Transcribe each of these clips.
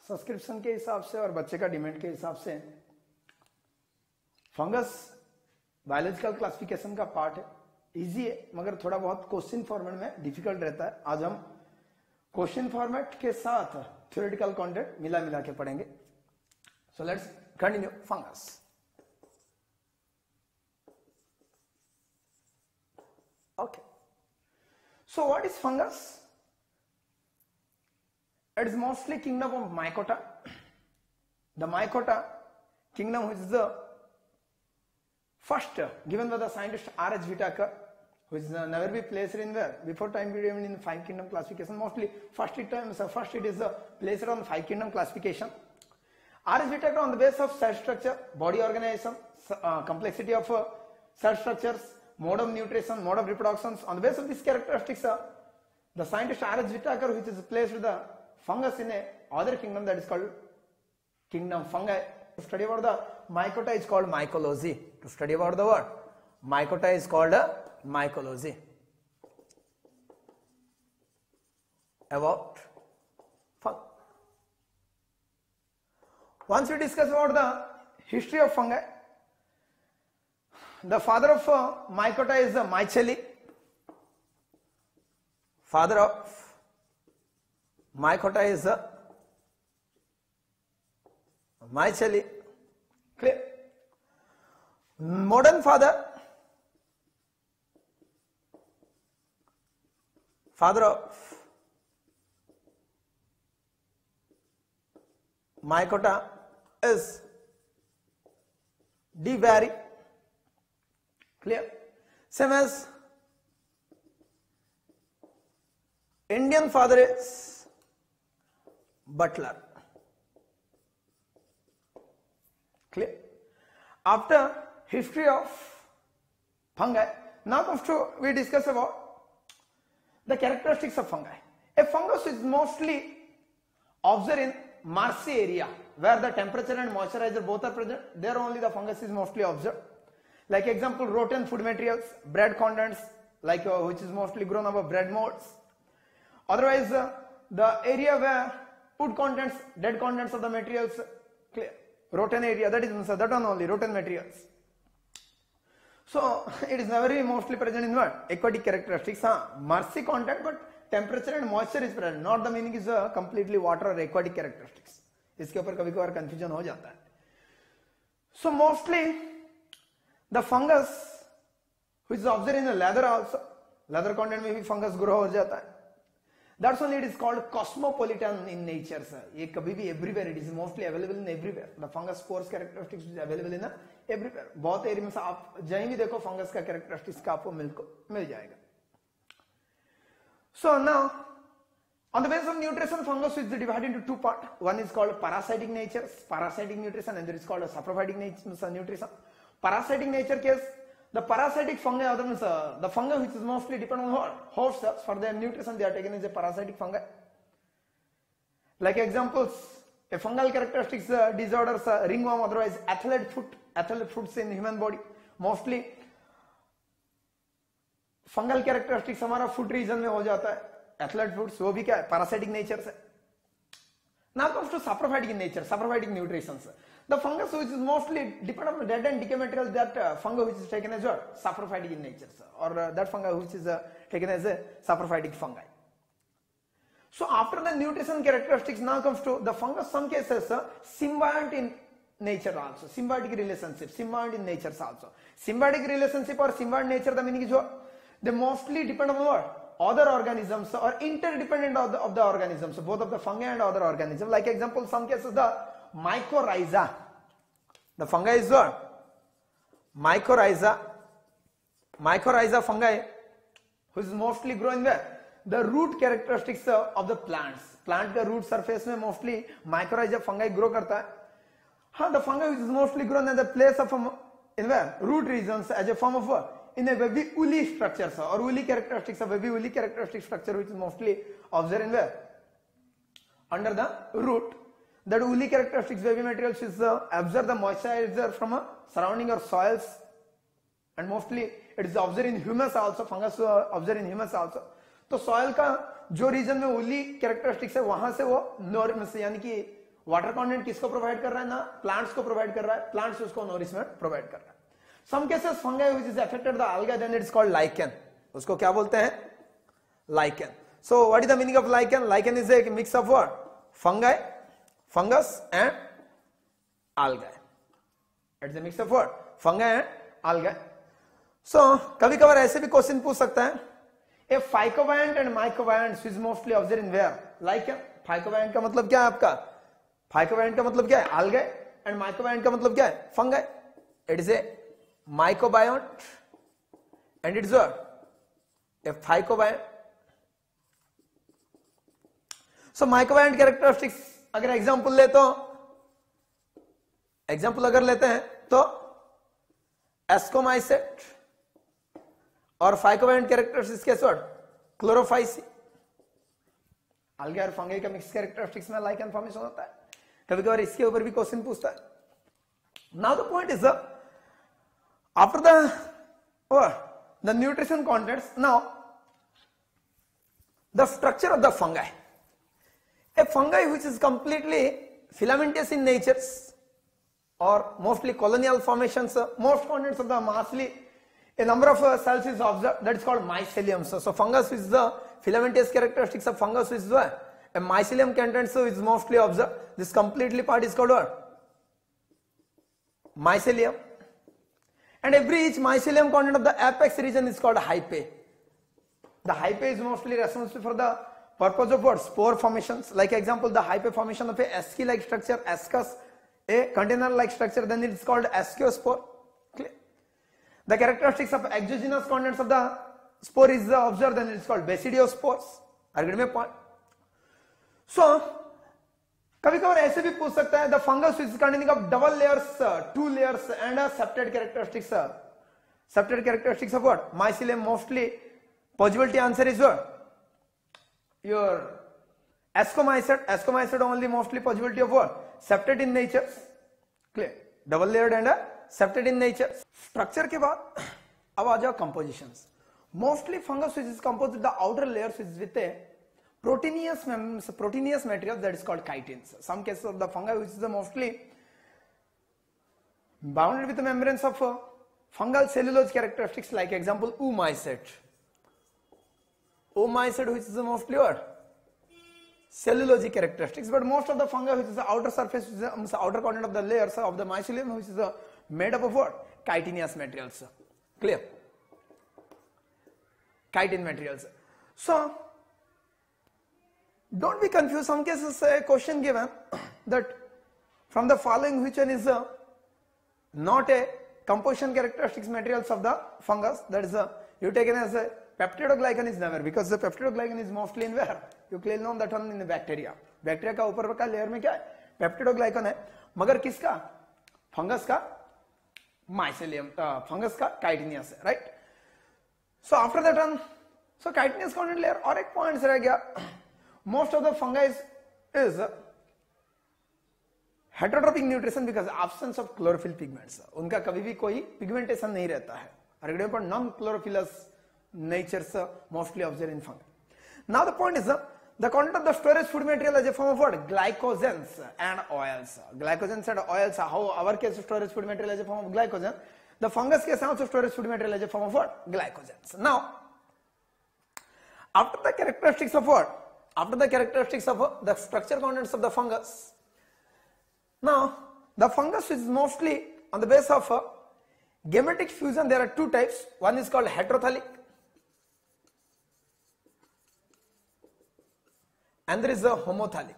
Subscription के हिसाब से और बच्चे का डिमांड के हिसाब से फंगस बायोलॉजिकल क्लासिफिकेशन का पार्ट है, इजी है मगर थोड़ा बहुत क्वेश्चन फॉर्मेट में डिफिकल्ट रहता है। आज हम क्वेश्चन फॉर्मेट के साथ थ्योरेटिकल कंटेंट मिला मिला के पढ़ेंगे। So let's continue. Fungus, okay, so what is fungus? It is mostly kingdom of Mycota. The Mycota kingdom, which is the first given by the scientist R.H. Whitaker, which never be placed in where before time period in five kingdom classification. Mostly first it is placed on five kingdom classification. R.H. Whitaker on the basis of cell structure, body organization, complexity of cell structures, mode of nutrition, mode of reproduction. On the basis of these characteristics, the scientist R.H. Whitaker, which is placed the fungus in a other kingdom that is called kingdom fungi. To study about the mycota is called mycology. To study about the word mycota is called mycology. About fungi. Once we discuss about the history of fungi, the father of mycota is Myceli. Father of mycota is Myceli. Clear? Modern father of mycota is D. Barry. Clear? Same as Indian father is Butler. Clear? After history of fungi, now comes to we discuss about the characteristics of fungi. A fungus is mostly observed in marshy area where the temperature and moisturizer both are present. There only the fungus is mostly observed. Like example, rotten food materials, bread contents, like which is mostly grown over bread molds. Otherwise, the area where food contents, dead contents of the materials, clear, rotten area, that is that one only, rotten materials. So it is never mostly present in what? Aquatic characteristics, marshy content, but temperature and moisture is present. Not the meaning is completely water or aquatic characteristics. इसके ऊपर कभी कभार confusion हो जाता है. So mostly the fungus which is observed in the leather also, leather content में भी fungus grow हो जाता है. That's only it is called cosmopolitan in nature, sir. ये कभी भी everywhere, it is mostly available in everywhere. The fungus spores characteristics is available in everywhere. बहुत area में से आप जहीं भी देखो fungus का characteristics का आपको मिल जाएगा. So now, on the basis of nutrition, fungus is divided into two parts. One is called parasitic nature, parasitic nutrition, and there is called a saprophytic nutrition. Parasitic nature case, the parasitic fungi, other means the fungi which is mostly depend on host cells for their nutrition, they are taken as a parasitic fungi. Like examples, a fungal characteristics disorders, ringworm, otherwise athlete foods in human body. Mostly fungal characteristics हमारा food region में हो जाता है. Athlete foods वो भी क्या है? Parasitic nature से. Now comes to saprophytic nature, saprophytic nutrition. The fungus which is mostly depend on dead and decay materials, that fungi which is taken as what? Saprophytic in nature, or that fungi which is taken as a saprophytic fungi. So after the nutrition characteristics, now comes to the fungus, some cases symbiotic in nature also, symbiotic relationship, symbiotic in nature also. Symbiotic relationship or symbiotic nature, the meaning is what? They mostly depend on what? Other organisms or interdependent of the organisms, so both of the fungi and other organisms. Like example, some cases the mycorrhiza. The fungi is what? Mycorrhiza. Mycorrhiza fungi, which is mostly growing where? The root characteristics of the plants. Plant का root surface में mostly mycorrhiza fungi grow करता है. हाँ, the fungi which is mostly grown in the place of in where? Root regions as a form of what? In a webby woolly structure, or woolly characteristics of webby woolly characteristic structure which is mostly observed in where? Under the root. That woolly characteristics webby materials is absorb the moisturizer from surrounding or soils, and mostly it is observed in humus also. Fungus observed in humus also. तो soil का जो reason में woolly characteristics है वहां से वो norm से यानी कि वाटर कंटेंट किसको प्रोवाइड कर रहा है? ना प्लांट्स को प्रोवाइड कर रहा है, प्लांट्स उसको नोरिशमेंट प्रोवाइड कर रहा है. Some cases fungi which is affected the algae, then it is called lichen. उसको क्या बोलते हैं? lichen. So what is the meaning of lichen? Lichen is a mix of what? Fungi, fungus and algae. It's a mix of what? Fungi and algae. So कभी कभार ऐसे भी question पूछ सकता है, a phycovant and mycovant is mostly observed in where? Lichen. Phycovant का मतलब क्या है आपका? Phycovant का मतलब क्या है? Algae. And mycovant का मतलब क्या है? Fungi. It is a mycobiont and it is what? A phycovant. So mycobiont characteristics अगर एग्जांपल ले तो एग्जांपल अगर लेते हैं तो एस्कोमाइसेट और फाइकोबियंट कैरेक्टरिस्टिक्स के सॉर्ट क्लोरोफाइसी. algae और फंगी का मिक्स कैरेक्टरिस्टिक्स में लाइकेन फॉर्मेशन होता है. कभी कभार इसके ऊपर भी क्वेश्चन पूछता है. Now the point is after the nutrition contents, now the structure of the fungi. A fungi which is completely filamentous in nature or mostly colonial formations, most contents of the mostly a number of cells is observed, that is called mycelium. So fungus is the filamentous characteristics of fungus is a mycelium content, so is mostly observed. This completely part is called what? Mycelium. And every each mycelium content of the apex region is called hyphae. The hyphae is mostly responsible for the purpose of what? Spore formations. Like example, the hyphae formation of a asci-like structure, ascus, a container-like structure, then it is called asciospore. Clear? The characteristics of exogenous contents of the spore is observed, then it is called basidiospores. Are you getting my point? So, कभी कभार ऐसे भी पूछ सकता है, the fungus is containing of double layers, 2 layers and a septate characteristics. Septate characteristics of what? Mycelium mostly. Possibility answer is what? Your ascomycete. Ascomycete only mostly possibility of what? Septate in nature. Clear? Double layered and a septate in nature. Structure के बाद अब आ जाओ compositions. Mostly fungus which is composed with the outer layers is with a proteinous material that is called chitins. Some cases of the fungi which is mostly bounded with the membranes of fungal cellulose characteristics, like example oomycete. Oomycete which is mostly what? Cellulose characteristics, but most of the fungi which is the outer surface, which is the outer content of the layers of the mycelium which is made up of what? Chitinous materials. Clear? Chitin materials. So don't be confused. Some cases a question given that from the following which one is not a composition characteristics materials of the fungus, that is you taken as a peptidoglycan is never, because the peptidoglycan is mostly in where? You clearly know that one in the bacteria. Bacteria का ऊपर का layer में क्या है? Peptidoglycan है, मगर किसका? Fungus का mycelium, fungus का chitinous है, right? So after that one, so chitinous content layer और एक points रह गया. Most of the fungi is heterotrophic nutrition because absence of chlorophyll pigments. उनका कभी भी कोई pigmentation नहीं रहता है. और non-chlorophyllous natures mostly observed in fungi. Now the point is the content of the storage food material as a form of what? Glycogens and oils. Glycogens and oils. How our case storage food material as a form of glycogen. The fungus case also storage food material as a form of what? Glycogens. Now, after the characteristics of what? After the characteristics of the structure contents of the fungus. Now, the fungus is mostly on the base of gametic fusion. There are two types. One is called heterothallic and there is a homothallic.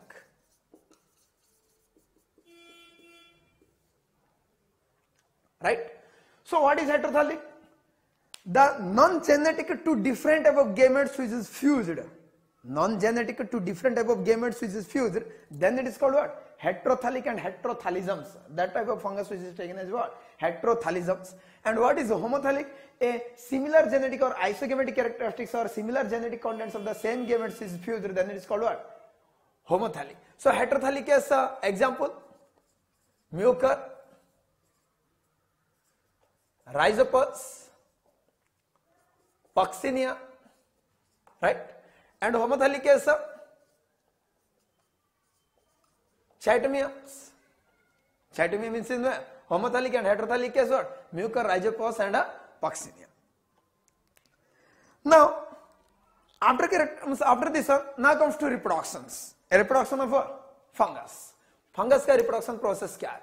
Right? So what is heterothallic? The non-genetic to different type of gametes which is fused. Non-genetic to different type of gametes which is fused, then it is called what? Heterothallic and heterothalisms. That type of fungus which is taken as what? Heterothalisms. And what is homothallic? A similar genetic or isogametic characteristics or similar genetic contents of the same gametes is fused, then it is called what? Homothallic. So heterothallic is example, mucor, rhizopus, Puccinia, right? And homothallic is Chaetomeres. Chaetomere means in the homothallic and heterothallic case what? Mucor, rhizopus and Puccinia. Now, after this one, now comes to reproductions. A reproduction of what? Fungus. Fungus का reproduction process क्या है?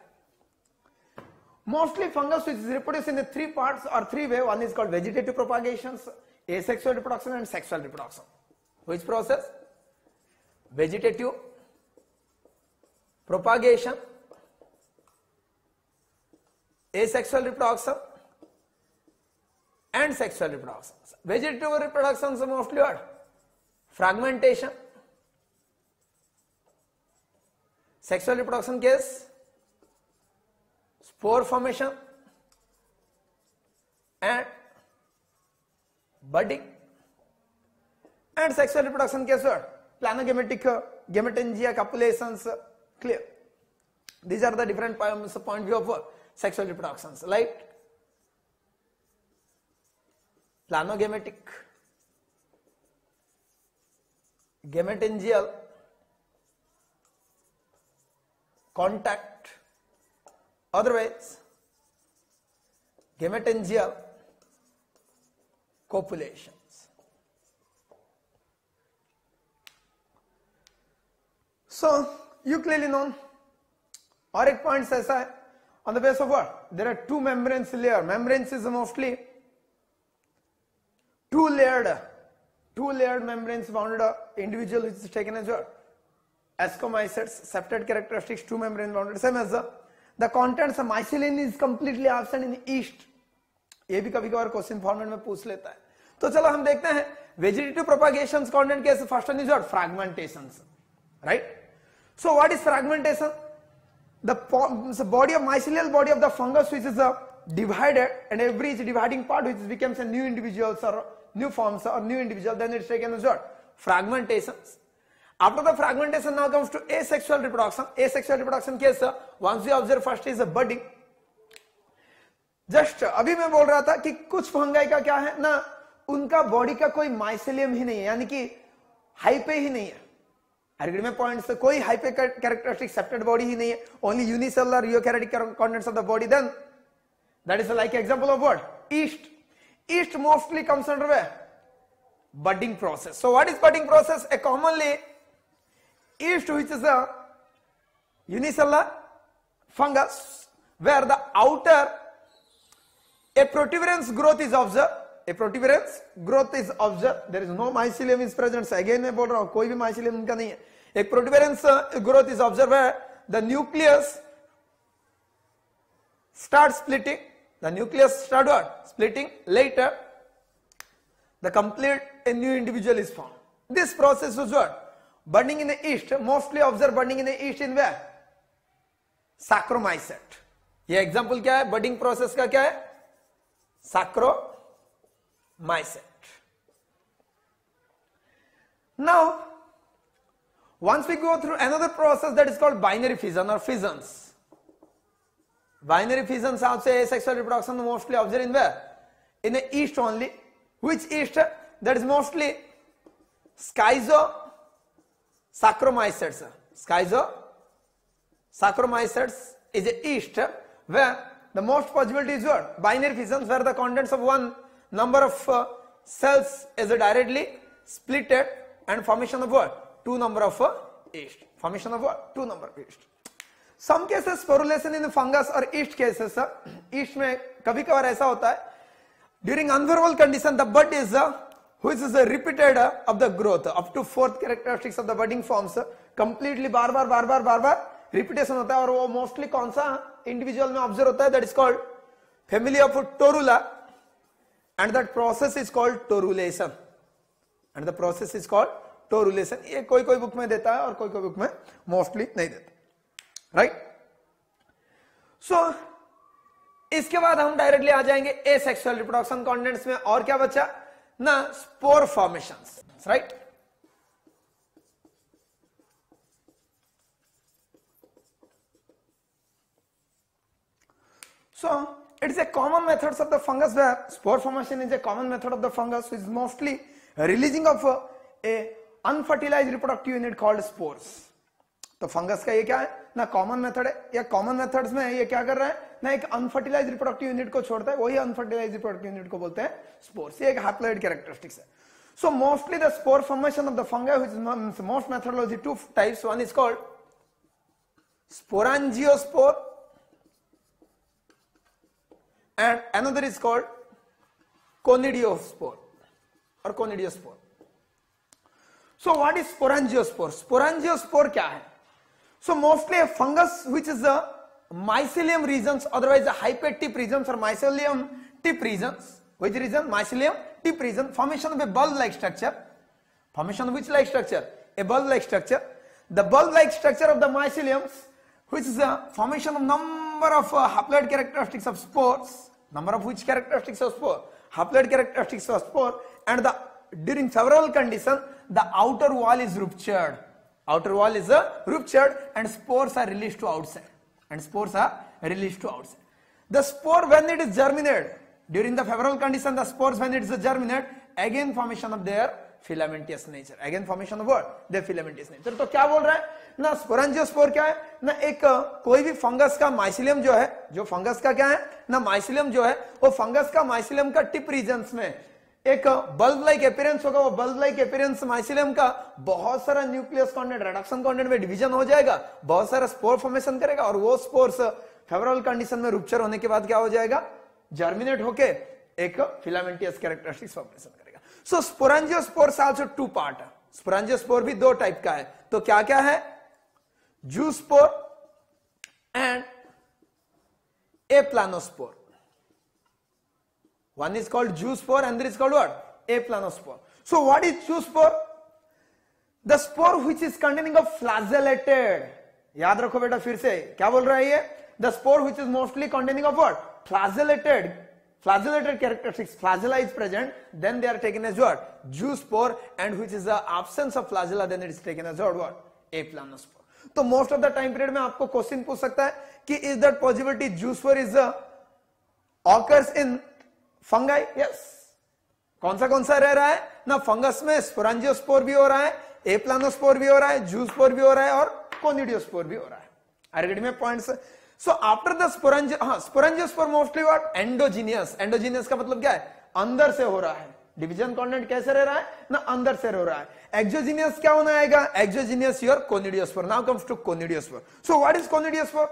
Mostly fungus which is reproduced in the three parts or three way. One is called vegetative propagations, asexual reproduction and sexual reproduction. Which process? Vegetative propagation, asexual reproduction and sexual reproduction. Vegetative reproduction is mostly what? Fragmentation. Sexual reproduction case, spore formation and budding. And sexual reproduction case what? Planogametic gametangia copulations. Clear? These are the different point of view of sexual reproductions, like planogametic, gametangial, contact, otherwise gametangial copulations. So you clearly know, और एक point ऐसा है, on the basis of what? There are two membranes layer. Membranes is mostly two layered membranes bounded individual which is taken as what? Ascomycetes, septate characteristics, two membrane bounded. Same as the contents of mycelium is completely absent in yeast. ये भी कभी कभार question format में पूछ लेता है. तो चलो हम देखते हैं वेजिटेटिव प्रोपागेशंस कंटेंट कैसे. First one is what? Fragmentations, right? So what is fragmentation? The body of mycelial body of the fungus which is divided, and every dividing part which becomes a new individuals or new forms or new individual, then it's taken as what? Fragmentations. After the fragmentation now comes to asexual reproduction. Asexual reproduction case, once you observe first is a budding. Just अभी मैं बोल रहा था कि कुछ fungi का क्या है ना, उनका बॉडी का कोई माइसेलियम ही नहीं है, यानी कि हाइपे ही नहीं है. आर्गुमेंट में पॉइंट्स कोई हाइपे कैरेक्टरिस्टिक सेप्टेड बॉडी ही नहीं है, only unicellular eukaryotic contents of the body. Then that is like example of what? Yeast. Yeast mostly comes under way budding process. So what is budding process? A commonly yeast which is a unicellular fungus where the outer a protuberance growth is observed. A protuberance growth is observed. There is no mycelium is present. So again मैं बोल रहा हूँ कोई भी mycelium उनका नहीं है. A protuberance growth is observed where the nucleus starts splitting. The nucleus start what? Splitting. Later the complete a new individual is formed. This process was what? Budding in the yeast. Mostly observed budding in the yeast in where? Saccharomycete. ये example क्या है? Budding process का क्या है? Saccharomycete. Now, once we go through another process that is called binary fission or fissions. Binary fissions also asexual reproduction mostly observed in where? In the yeast only. Which yeast? That is mostly Schizosaccharomycetes. Schizosaccharomycetes is a yeast where the most possibility is what? Binary fissions, where the contents of one number of cells is directly splitted and formation of what? Two number of yeast. Formation of what? Two number of yeast. Some cases sporulation in the fungus or yeast cases. Yeast में कभी कभार ऐसा होता है. During unfavorable condition, the bud is which is repeated of the growth up to fourth characteristics of the budding forms completely bar bar repetition होता है और वो mostly कौन सा individual में observe होता है? That is called family of torula, and that process is called torulation. And the process is called torulation. ये कोई कोई बुक में देता है और कोई कोई बुक में mostly नहीं देता, right? So इसके बाद हम डायरेक्टली आ जाएंगे एसेक्सुअल रिप्रोडक्शन कंटेंट्स में. और क्या बचा ना? Spore formations, right? So it is a common methods of the fungus where spore formation is a common method of the fungus which is mostly releasing of a unfertilized reproductive unit called spores. तो fungus का ये क्या है? ना common method है, या common methods में ये क्या कर रहा है ना, एक अनफर्टिलाइज रिप्रोडक्टिव यूनिट को छोड़ता है, वही अनफर्टिलाइज रिप्रोडक्टिव यूनिट को बोलते हैं स्पोर्स। ये एक हैप्लॉइड कैरेक्टरिस्टिक्स है। So mostly the spore formation of the fungi, which is most methodology, two types. One is called sporangiospore and another is called conidiospore or conidiospore. So what is sporangiospore? Sporangiospore क्या है? So mostly a fungus which is the mycelium regions, otherwise the hyphae tip regions or mycelium tip regions. Which region? Mycelium tip region. Formation of a bulb-like structure. Formation of which like structure? A bulb-like structure. The bulb-like structure of the myceliums, which is the formation of number of haploid characteristics of spores. Number of which characteristics of spore? Haploid characteristics of spore. And during several conditions, the outer wall is ruptured. Outer wall is ruptured and spores are released to outside. The spore, when it is germinated, during the favorable condition, the spores when it is germinate, again formation of their filamentous nature. Again formation of what? Their filamentous nature. तो क्या बोल रहा है ना, sporangiospore क्या है ना, एक कोई भी फंगस का माइसिलियम जो है, जो फंगस का क्या है ना, माइसिलियम जो है, वो फंगस का माइसिलियम का टिप रीजन्स में एक बल्ब लाइक अपीयरेंस होगा। वो बल्ब लाइक अपीयरेंस माइसिलियम का बहुत सारा न्यूक्लियस कंटेंट, रिडक्शन कंटेंट में डिवीजन हो जाएगा, बहुत सारा स्पोर फॉर्मेशन करेगा और वो स्पोर्स फेवरेबल कंडीशन में रप्चर होने के बाद क्या हो जाएगा, जर्मिनेट होके एक फिलामेंटियस कैरेक्टरिस्टिक्स फॉर्मेशन करेगा। So sporangiospore also two part है। स्पोरेंजियोस्पोर भी दो टाइप का है, तो क्या क्या है, zoospore and aplanospore. One is called zoospore and this is called what? Aplanospore. So what is zoospore? The spore which is containing of flagellated. याद रखो बेटा फिर से क्या बोल रहा है ये? The spore which is mostly containing of what? Flagellated. Flagellated characteristics. Flagella is present. Then they are taken as what? Zoospore, and which is the absence of flagella. Then it is taken as what? Aplanospore. तो most of the time period में आपको question पूछ सकता है कि is that possibility zoospore is occurs in fungi? Yes. कौन सा रह रहा है ना, फंगस में स्पोरेंजियोस्पोर भी हो रहा है, एप्लानोस्पोर भी हो रहा है, जूस्पोर भी हो रहा है और कोनिडियोस्पोर भी हो रहा है। Are getting my points? So after the sporangiospore mostly what? Endogenous. Endogenous का मतलब क्या है, अंदर से हो रहा है। डिवीजन कंटेंट कैसे रह रहा है ना, अंदर से हो रहा है। एक्सोजीनियस क्या होना आएगा, exogenous your conidiospore. Now comes to conidiospore. So what is conidiospore?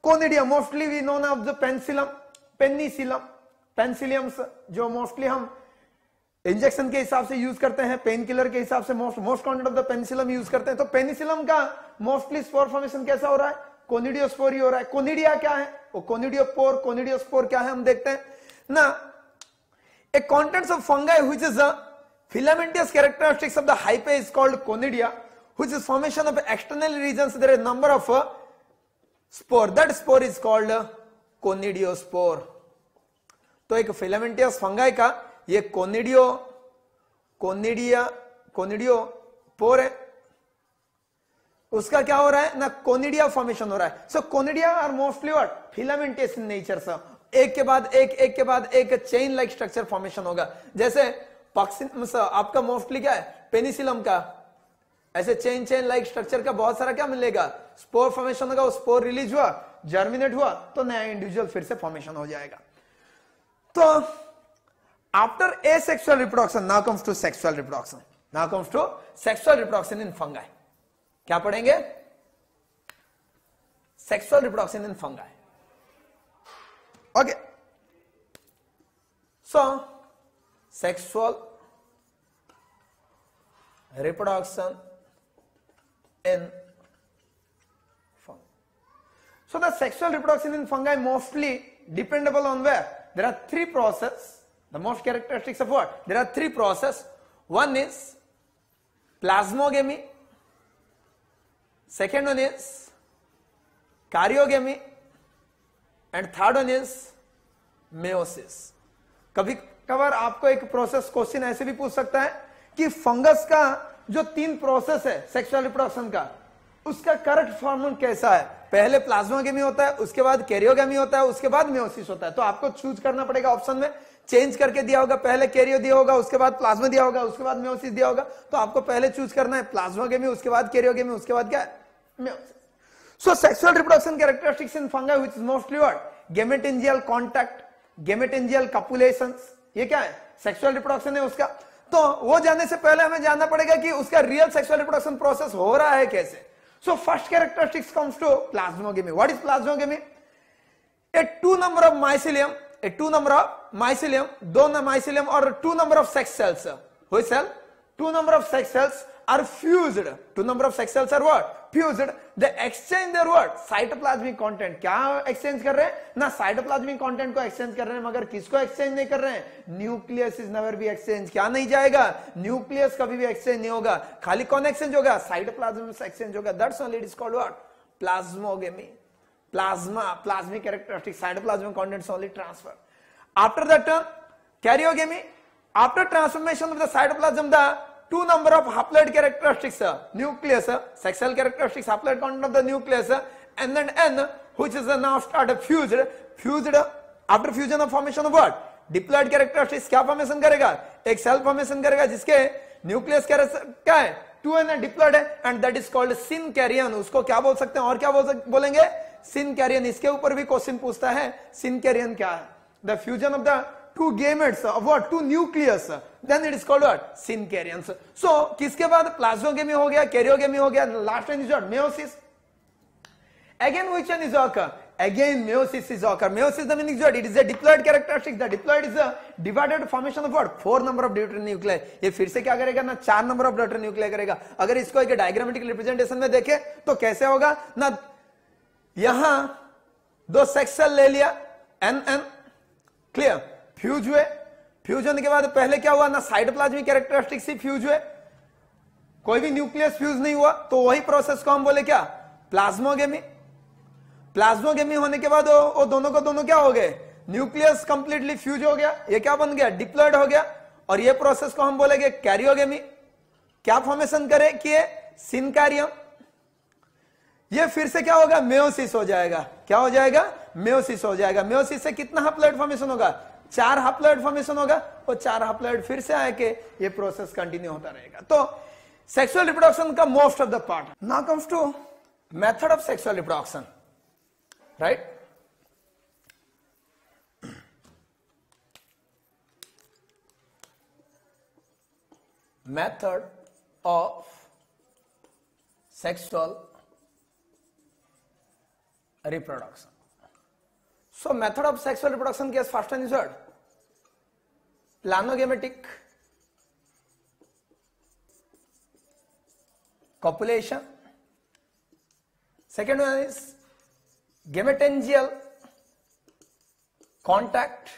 Conidia mostly we known of the penicillium, penicillium, penicilliums जो मोस्टली हम इंजेक्शन के हिसाब से यूज करते हैं, पेन किलर के हिसाब से most content of the penicillium use करते हैं। तो पेनिसिलम का मोस्टली स्पोर फॉर्मेशन कैसा हो रहा है, कोनिडियोस्पोर ही हो रहा है। कोनिडिया क्या है, वो कोनिडियोपोर, कोनिडियोस्पोर क्या है हम देखते हैं ना। A contents of fungi which is a filamentous characteristics of the hyphae is called conidia, which is formation of external regions. There is number of spore, that spore is called conidiospore. तो एक filamentous fungi का ये कोनिडियोपोर है, उसका क्या हो रहा है ना, कोनिडिया फॉर्मेशन हो रहा है। So conidia are mostly what? Filamentous in nature. एक के बाद एक चेन लाइक स्ट्रक्चर फॉर्मेशन होगा। जैसे आपका मोस्टली क्या है, पेनिसिलम का ऐसे चेन लाइक स्ट्रक्चर का बहुत सारा क्या मिलेगा, स्पोर फॉर्मेशन होगा। वो स्पोर रिलीज हुआ, जर्मिनेट हुआ, तो नया इंडिविजुअल फिर से फॉर्मेशन हो जाएगा। तो after asexual reproduction, now comes to sexual reproduction. Now comes to sexual reproduction in fungi. क्या पढ़ेंगे? Sexual reproduction in fungi. Okay. So sexual reproduction in fungi. So the sexual reproduction in fungi mostly dependable on where? There are three processes. The most characteristics of what? There are three processes. One is plasmogamy. Second one is karyogamy. And third one is meiosis. कभी कभार आपको एक process question ऐसे भी पूछ सकता है कि फंगस का जो तीन प्रोसेस है सेक्सुअल रिप्रोडक्शन का, उसका करेक्ट फॉर्म कैसा है। पहले प्लाज्मागेमी होता है, उसके बाद कैरियोगेमी होता है, उसके बाद मेयोसिस होता है। तो आपको चूज करना पड़ेगा, ऑप्शन में चेंज करके दिया होगा, पहले कैरियो दिया होगा, उसके बाद प्लाज्मा दिया होगा, उसके बाद मेयोसिस दिया होगा। तो आपको पहले चूज करना है प्लाज्मागेमी, उसके बाद कैरियोगेमी, उसके बाद क्या है, meiosis. So sexual reproduction characteristics in fungi which is mostly what? Gametangial contact, gametangial copulations. ये क्या है? Sexual reproduction है उसका. तो वो जानने से पहले हमें जानना पड़ेगा कि उसका real sexual reproduction process हो रहा है कैसे. So first characteristics comes to plasmogamy. What is plasmogamy? A two number of mycelium, mycelium or two number of sex cells. Which cell? Two number of sex cells are fused. Two number of sex cells are what? Fused. They exchange their what? Cytoplasmic content. क्या exchange कर रहे हैं? ना cytoplasmic content को exchange कर रहे हैं, मगर किसको exchange नहीं कर रहे हैं? Nucleus is never be exchange. क्या नहीं जाएगा? Nucleus कभी भी exchange नहीं होगा. खाली कौन exchange होगा? Cytoplasm से exchange होगा. That's only it is called what? Plasmogamy. Plasmic characteristics, cytoplasmic contents only transfer. After that term, karyogamy. After transformation of the cytoplasm, the two number of haploid characteristics, nucleus, sexual characteristics, haploid content of the nucleus, and then N, which is now started fused. After fusion of formation of what? Diploid characteristics क्या formation करेगा? एक cell formation करेगा जिसके nucleus क्या है? 2N diploid है, and that is called synkaryon. उसको क्या बोल सकते हैं और क्या बोलेंगे? Synkaryon. इसके ऊपर भी क्वेश्चन पूछता है, synkaryon क्या है? The fusion of the two gametes of what? Two nucleus. Then it is called what? Synkaryons. So किसके बाद plasmogamy हो गया, karyogamy हो गया, last one is what? Meiosis. Again which one is occur? Again meiosis is occur. Meiosis the meaning is what? It is a diploid characteristic. The diploid is a divided formation of what? 4 number of deuteric nuclei. ये फिर से क्या करेगा ना 4 number of deuteric nuclei करेगा. अगर इसको एक diagrammatic representation में देखें तो कैसे होगा ना, यहां 2 सेक्स सेल ले लिया N क्लियर, फ्यूज हुए. फ्यूज होने के बाद पहले क्या हुआ ना, साइटोप्लाज्मिक कैरेक्टरिस्टिक्स ही फ्यूज हुए, कोई भी न्यूक्लियस फ्यूज नहीं हुआ. तो वही प्रोसेस को हम बोले क्या? प्लाज्मोगेमी. प्लाज्मोगेमी होने के बाद वो दोनों को दोनों क्या हो गए? न्यूक्लियस कंप्लीटली फ्यूज हो गया. ये क्या बन गया? डिप्लॉयड हो गया. और ये प्रोसेस को हम बोलेंगे कैरियोगेमी. क्या फॉर्मेशन करे किए? सिनकारियम. ये फिर से क्या होगा? मेयोसिस हो जाएगा. क्या हो जाएगा? मेयोसिस हो जाएगा. मेयोसिस से कितना हैप्लॉइड फॉर्मेशन होगा? 4 हैप्लॉइड फॉर्मेशन होगा. और 4 हैप्लॉइड फिर से आके ये प्रोसेस कंटिन्यू होता रहेगा. तो सेक्सुअल रिप्रोडक्शन का most of the part. Now comes to method of sexual reproduction, right? Method of sexual reproduction. So method of sexual reproduction case first one is what? Planogametic copulation. Second one is gametangial contact.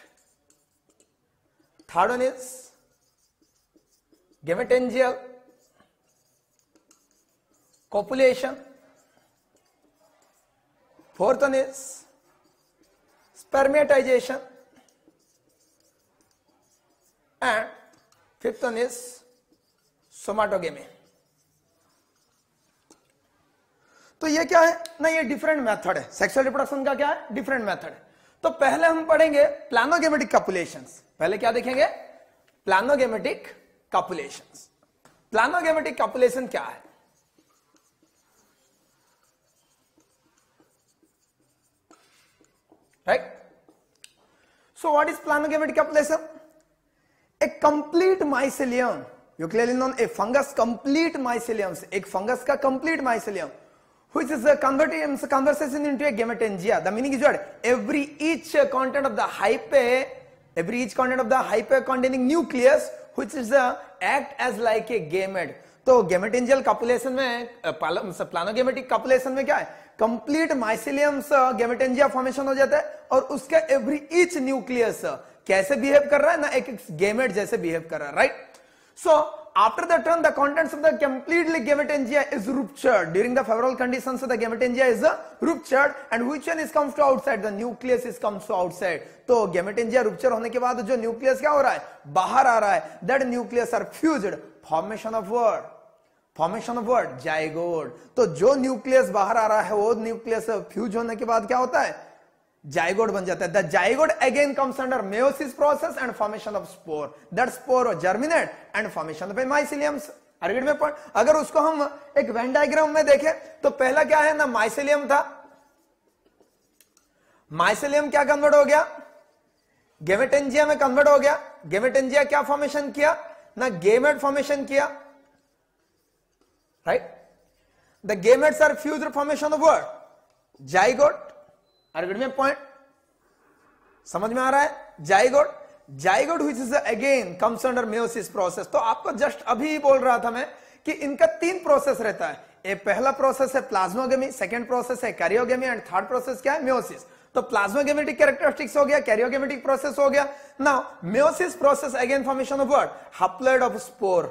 Third one is gametangial copulation. Fourth one is spermatization, and fifth one is somatogamy. तो ये क्या है ना, ये different method है. Sexual reproduction का क्या है? डिफरेंट मेथड है. तो पहले हम पढ़ेंगे प्लानोगेमेटिक कॉपुलेशंस. पहले क्या देखेंगे? प्लानोगेमेटिक कॉपुलेशंस. प्लानोगेमेटिक कॉपुलेशन क्या है? Right? So what is planogametic copulation? A complete mycelium, you clearly known a fungus complete mycelium, एक fungus का complete mycelium, which is a conversion into a gametangia. The meaning is what? Each content of the hyphae containing nucleus, which is act as like a gamete. तो gametangial copulation में, planogametic copulation में क्या है? Complete माइसिलियम्स गेमेटेंजिया formation हो जाता है और उसका एवरी ईच न्यूक्लियस कैसे बिहेव कर रहा है ना, एक गेमेट जैसे बिहेव कर रहा है, right? So after the turn the contents of the completely gametangia is ruptured during the favourable conditions. The gametangia is ruptured and which one is comes to outside? The nucleus is comes to outside. तो gametangia rupture होने के बाद जो nucleus क्या हो रहा है? बाहर आ रहा है. That nucleus are fused. Formation of word, formation of word zygote. तो जो न्यूक्लियस बाहर आ रहा है वो न्यूक्लियस फ्यूज होने के बाद क्या होता है? जाइगोड बन जाता है. The zygote again comes under meiosis process and formation of spore. That spore germinate and formation of myceliums. Are getting my point. अगर उसको हम एक वेन डायग्राम में देखें तो पहला क्या है ना, माइसेलियम था, माइसेलियम क्या कन्वर्ट हो गया, गेमेटेंजिया में कन्वर्ट हो गया। गेमेटेंजिया क्या फॉर्मेशन किया ना, गेमेट फॉर्मेशन किया, right. The gametes are fused formation of what, zygote. Are getting my point समझ में आ रहा है, zygote. Zygote which is again comes under meiosis process. तो आपको जस्ट अभी बोल रहा था मैं कि इनका 3 प्रोसेस रहता है। ये पहला प्रोसेस है प्लाज्मोगेमी, सेकंड प्रोसेस है कैरियोगेमी एंड थर्ड प्रोसेस क्या है, मेयोसिस। तो प्लाज्मोगेमेटिक कैरेक्टरिस्टिक्स हो गया, कैरियोगेमेटिक प्रोसेस हो गया। Now meiosis process again formation of what, haploid of spore.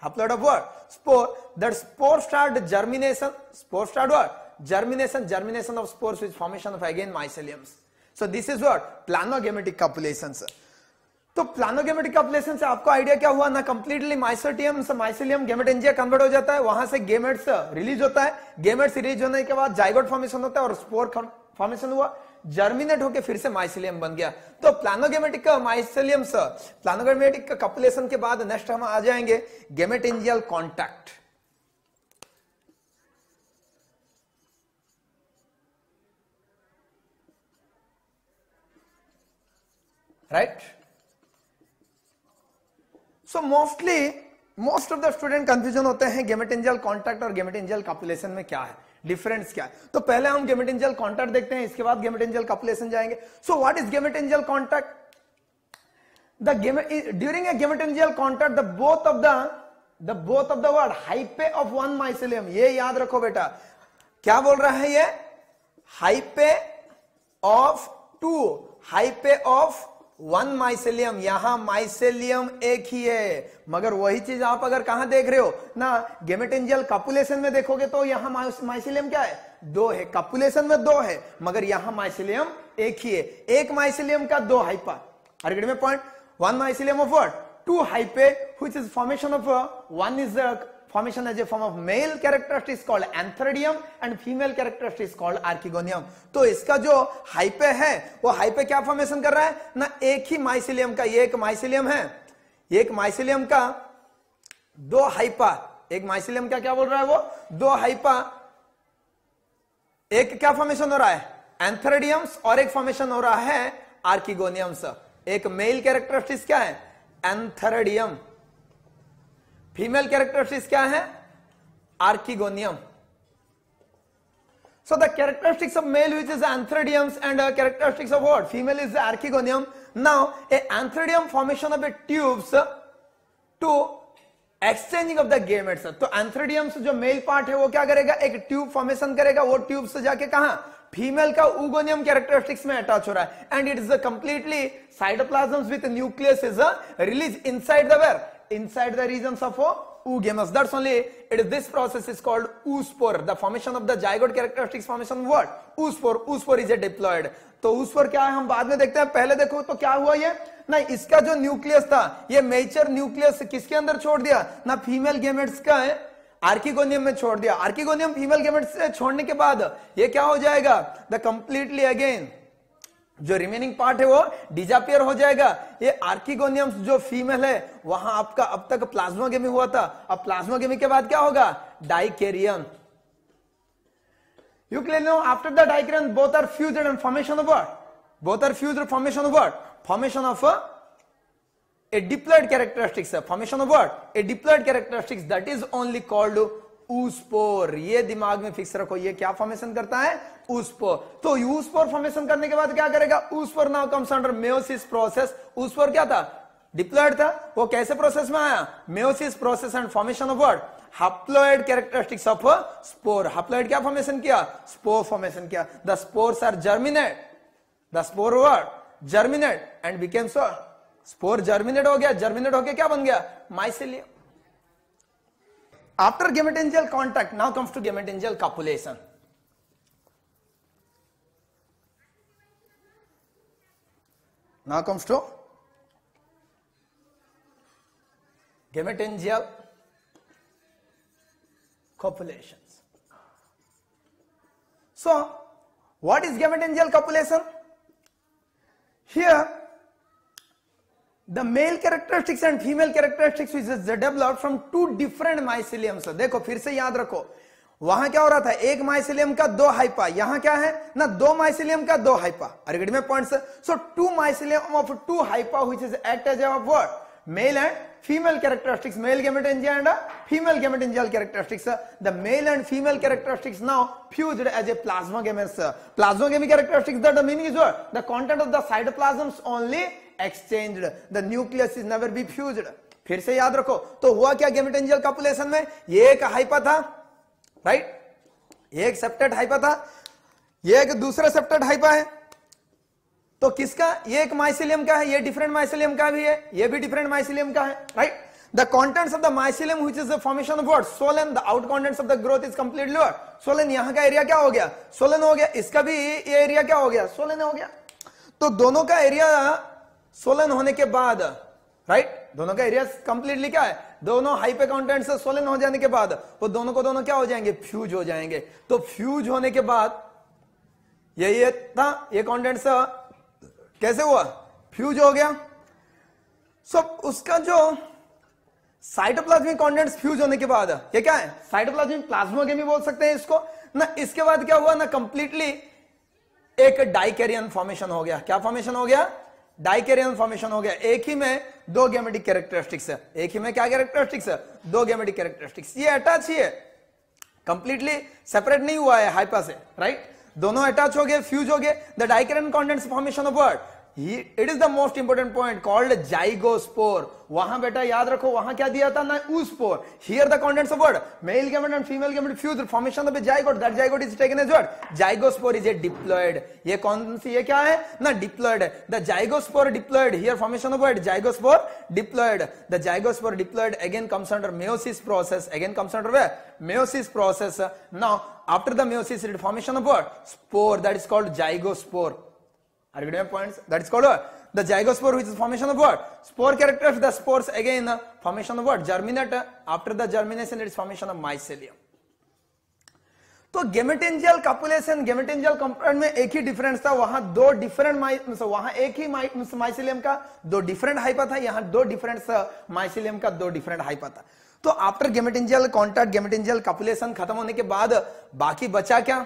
Haploid of what, spore. That spore start germination, spore start what, germination, germination of spores with formation of again myceliums. So this is what planogametic copulations. तो प्लानोगेमेटिक copulation से आपको idea क्या हुआ ना, completely माइसोटियम से mycelium गेमेटेंजिया convert हो जाता है, वहां से गेमेट्स रिलीज होता है, गेमेट्स रिलीज होने के बाद जाइगोट फॉर्मेशन होता है और स्पोर फॉर्मेशन हुआ, जर्मिनेट होकर फिर से माइसेलियम बन गया। तो प्लानोगेमेटिक माइसेलियम से प्लानोगेमेटिक कॉपुलेशन के बाद नेक्स्ट हम आ जाएंगे gametangial contact, right. So most of the student confusion होते हैं गेमेटेंजियल कॉन्टैक्ट और गेमेटेंजियल कॉपुलेशन में क्या है, डिफरेंस क्या है। तो पहले हम गेमेटेंजियल कॉन्टैक्ट देखते हैं, इसके बाद गेमेटेंजियल कॉपुलेशन जाएंगे। So what is gametangial contact, during a gametangial contact the both of the word hyphae of one mycelium, ये याद रखो बेटा, क्या बोल रहा है ये, hyphae of 2, hyphae of 1 mycelium. यहां माइसेलियम एक ही है, मगर वही चीज आप अगर कहां देख रहे हो ना, गेमेटेंजियल कॉपुलेशन में देखोगे तो यहां माइसेलियम क्या है, 2 है, कॉपुलेशन में 2 है, मगर यहां माइसेलियम एक ही है। एक माइसेलियम का 2 HEPA. आर्गेट my point, 1 mycelium of what, 2 hype, which is formation of one is the formation as a form of male characteristics called antheridium and female characteristics called archegonium। तो इसका जो हाइपे है वो हाइपे क्या फॉर्मेशन कर रहा है ना, एक ही माइसिलियम का, ये एक माइसिलियम है, एक माइसिलियम का 2 हाइपा, एक माइसिलियम का क्या बोल रहा है वो, 2 हाइपा, एक क्या फॉर्मेशन हो रहा है एंथेरिडियम्स और एक फॉर्मेशन हो रहा है आर्किगोनियम्स। एक मेल कैरेक्टरिस्टिक्स क्या है एंथेरिडियम, फीमेल कैरेक्टरिस्टिक्स क्या है archegonium. So the characteristics of male which is antheridiums and characteristics of what female is the archegonium. Now a antheridium formation of a tubes to exchanging of the gametes। तो antheridiums जो male part है वो क्या करेगा, एक tube formation करेगा, वो tube से जाके कहां फीमेल का oogoनियम कैरेक्टरिस्टिक्स में अटैच हो रहा है, and it is completely cytoplasms with nucleus is release inside the where, inside the regions of oogamous. That's only it is, this process is called oospore, the formation of the zygote characteristics formation what oospore, oospore is a diploid। तो oospore क्या है हम बाद में देखते हैं, पहले देखो तो क्या हुआ ये नहीं, इसका जो न्यूक्लियस था ये मेचर न्यूक्लियस किसके अंदर छोड़ दिया ना, फीमेल गेमेट्स का है आर्किगोनियम में छोड़ दिया। आर्किगोनियम फीमेल गेमेट्स से छोड़ने के बाद ये क्या हो जाएगा, द कंप्लीटली अगेन जो रिमेनिंग पार्ट है वो डिजापियर हो जाएगा। ये आर्किगोनियम जो फीमेल है वहां आपका अब तक प्लाज्मोगेमी हुआ था, अब प्लाज्मोगेमी के बाद क्या होगा डाइकेरियन। You clearly know after the dikaryon both are fused and formation of what, both are fused formation of what, formation of a diploid characteristics, formation of what, a diploid characteristics, that is only called oospore। ये दिमाग में fix रखो, ये क्या formation करता है oospore। तो oospore formation करने के बाद क्या करेगा, oospore now comes under meiosis process। oospore क्या था डिप्लॉइड था, वो कैसे प्रोसेस में आया meiosis process and formation of what haploid characteristics of spore. Haploid क्या फॉर्मेशन किया, स्पोर फॉर्मेशन किया। The spores are germinate, the spore what germinate and became so, spore germinate हो गया, जर्मिनेट होके क्या बन गया mycelium. After gametangial contact now comes to gametangial copulation. Now comes to gemetengial copulations. So, what is gemetengial copulation? Here, The male characteristics and female characteristics which is developed from two different myceliums. देखो फिर से याद रखो, वहां क्या हो रहा था, एक माइसिलियम का दो हाइपा, यहां क्या है ना, दो माइसिलियम का दो HEPA. Are you getting my points? So two mycelium of two hypa which is act as a what? Male and female characteristics, male gametangial and female gametangial characteristics. The male and female characteristics now fused as a plasmagamous. Plasmagamy characteristics, that the meaning is what? The content of the cytoplasms only exchanged. The nucleus is never be fused. फिर से याद रखो, तो हुआ क्या गेमेटेंजियल copulation में, ये एक हाइपा था, राइट, ये एक सेप्टेट हाइपा था, ये एक दूसरा सेप्टेट हाइपा है. तो किसका, ये एक माइसिलियम का है, ये डिफरेंट माइसिलियम का भी है, ये भी डिफरेंट माइसिलियम का है, right. The contents of the mycelium which is the formation of what, Solan. The out contents of the growth is completely what, Solan. यहां का एरिया क्या हो गया, सोलन हो गया. इसका भी ये एरिया क्या हो गया, सोलन हो गया. तो दोनों का एरिया सोलन होने के बाद, राइट, दोनों का एरिया कंप्लीटली क्या है, दोनों हाइपे कंटेंट्स से सोलन हो जाने के बाद वो दोनों को दोनों क्या हो जाएंगे, फ्यूज हो जाएंगे. तो फ्यूज होने के बाद ये था, ये कंटेंट्स कैसे हुआ, फ्यूज हो गया. सो उसका जो साइटोप्लाज्मिक कंटेंट्स फ्यूज होने के बाद ये क्या है, साइटोप्लाज्मिक प्लाज्मोगेमी बोल सकते हैं इसको ना. इसके बाद क्या हुआ ना, कंप्लीटली एक डाइकैरियन फॉर्मेशन हो गया. क्या फॉर्मेशन हो गया, डाइकैरियन फॉर्मेशन हो गया. एक ही में दो गैमेटिक कैरेक्टरिस्टिक्स है, एक ही में क्या कैरेक्टरिस्टिक्स है, दो गैमेटिक कैरेक्टरिस्टिक्स. ये अटैच ही है, कंप्लीटली सेपरेट नहीं हुआ है हाइपा से, राइट. दोनों अटैच हो गए, फ्यूज हो गए. The dikaryon contents formation of what, it is the most important point called zygospore. वहां बेटा याद रखो, वहां क्या दिया था ना, oospore. Here the contents of what, male gamete and female gamete fused, formation of a zygote. That zygote is taken as what, zygospore is a diploid. ये कौन सी, ये क्या है ना, डिप्लॉइड है. The zygospore diploid, here formation of what, zygospore diploid. The zygospore diploid again comes under meiosis process, again comes under where, meiosis process. Now after the meiosis it is formation of what, spore, that is called zygospore. Are you getting my points? That is called what, the zygospore, which is formation of what, spore character of the spores, again formation of what, germinate. After the germination it is formation of mycelium. तो गेमेटेंजियल copulation, गेमेटेंजियल compound में एक ही difference था, वहां दो different, वहां एक ही mycelium का दो डिफरेंट हाइपा था, यहां दो डिफरेंट माइसिलियम का दो डिफरेंट हाइपा था. तो आफ्टर गेमेटेंजियल कॉन्टैक्ट, गेमेटेंजियल कॉपुलेशन खत्म होने के बाद बाकी बचा क्या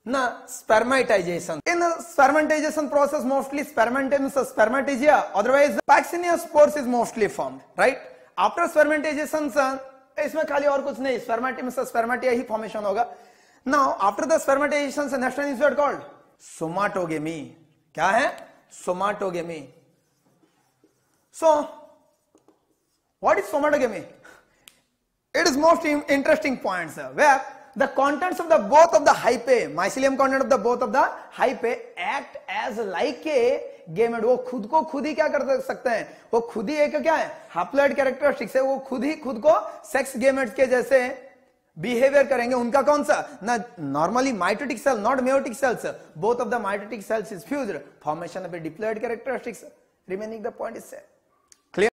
ना, spermatization. In spermatization process, mostly spermatigia, otherwise Vaccinia spores is mostly formed, right? After spermatization, इसमें खाली और कुछ नहीं, spermatia ही formation होगा. Now after the spermatization, next one is what called somatogamy. क्या है, somatogamy. So what is somatogamy? It is most interesting points where the contents of the both of the hypae, mycelium content of the both of the hypae act as like a gamete. वो खुद को खुद ही क्या कर सकते हैं, वो खुद ही एक क्या है, हैप्लॉइड कैरेक्टरिस्टिक्स है, वो खुद ही खुद को सेक्स गेमेट्स के जैसे बिहेवियर करेंगे. उनका कौन सा ना, normally mitotic cell, not meiotic cells. Both of the mitotic cells is fused, formation of a diploid characteristics. Remaining the point is set.